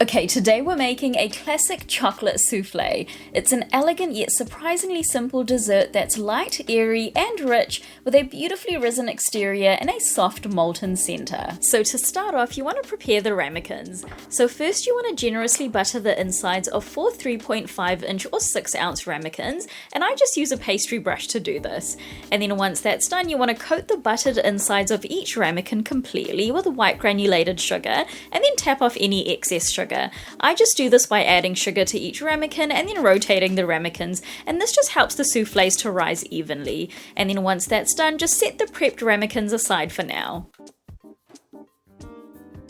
Okay, today we're making a classic chocolate souffle. It's an elegant yet surprisingly simple dessert that's light, airy, and rich with a beautifully risen exterior and a soft molten center. So to start off, you want to prepare the ramekins. So first you want to generously butter the insides of 4 3.5 inch or 6 ounce ramekins, and I just use a pastry brush to do this. And then once that's done, you want to coat the buttered insides of each ramekin completely with white granulated sugar, and then tap off any excess sugar. I just do this by adding sugar to each ramekin and then rotating the ramekins, and this just helps the souffles to rise evenly. And then once that's done, just set the prepped ramekins aside for now.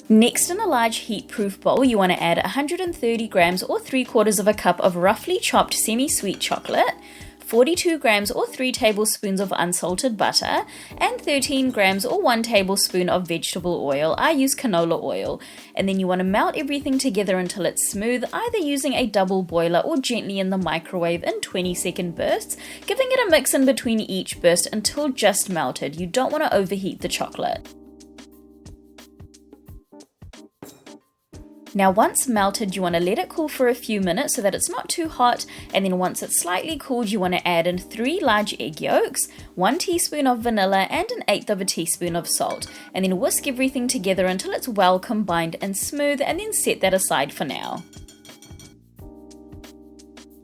Next, in a large heat-proof bowl, you want to add 130 grams or 3/4 of a cup of roughly chopped semi-sweet chocolate, 42 grams or 3 tablespoons of unsalted butter, and 13 grams or 1 tablespoon of vegetable oil. I use canola oil. And then you want to melt everything together until it's smooth, either using a double boiler or gently in the microwave in 20-second bursts, giving it a mix in between each burst until just melted. You don't want to overheat the chocolate. Now once melted, you want to let it cool for a few minutes so that it's not too hot, and then once it's slightly cooled, you want to add in 3 large egg yolks, 1 teaspoon of vanilla, and 1/8 of a teaspoon of salt, and then whisk everything together until it's well combined and smooth, and then set that aside for now.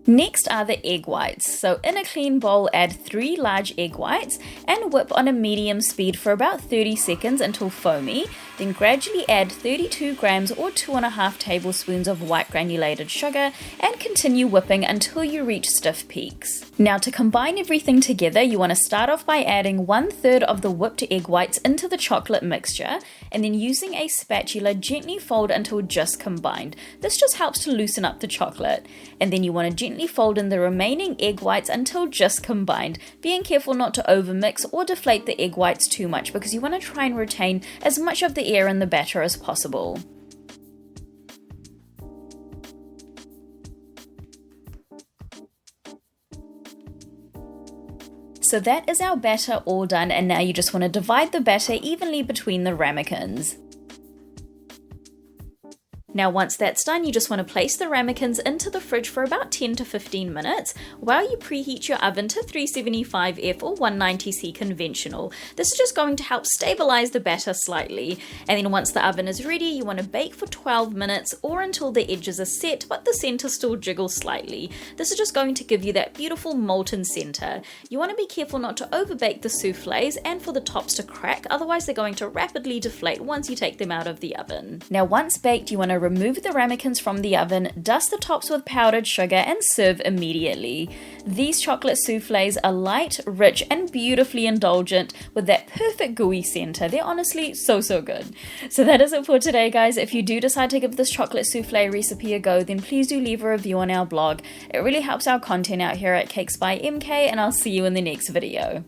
Next are the egg whites. So in a clean bowl, add 3 large egg whites and whip on a medium speed for about 30 seconds until foamy. Then gradually add 32 grams or 2.5 tablespoons of white granulated sugar and continue whipping until you reach stiff peaks. Now to combine everything together, you want to start off by adding 1/3 of the whipped egg whites into the chocolate mixture, and then using a spatula gently fold until just combined. This just helps to loosen up the chocolate. And then you want to gently fold in the remaining egg whites until just combined, being careful not to overmix or deflate the egg whites too much because you want to try and retain as much of the air in the batter as possible. So that is our batter all done, and now you just want to divide the batter evenly between the ramekins. Now once that's done, you just want to place the ramekins into the fridge for about 10 to 15 minutes while you preheat your oven to 375F or 190C conventional. This is just going to help stabilize the batter slightly. And then once the oven is ready, you want to bake for 12 minutes or until the edges are set but the center still jiggles slightly. This is just going to give you that beautiful molten center. You want to be careful not to overbake the souffles and for the tops to crack, otherwise they're going to rapidly deflate once you take them out of the oven. Now once baked, you want to remove the ramekins from the oven, dust the tops with powdered sugar, and serve immediately. These chocolate souffles are light, rich, and beautifully indulgent with that perfect gooey center. They're honestly so good. So that is it for today, guys. If you do decide to give this chocolate souffle recipe a go, then please do leave a review on our blog. It really helps our content out here at Cakes by MK, and I'll see you in the next video.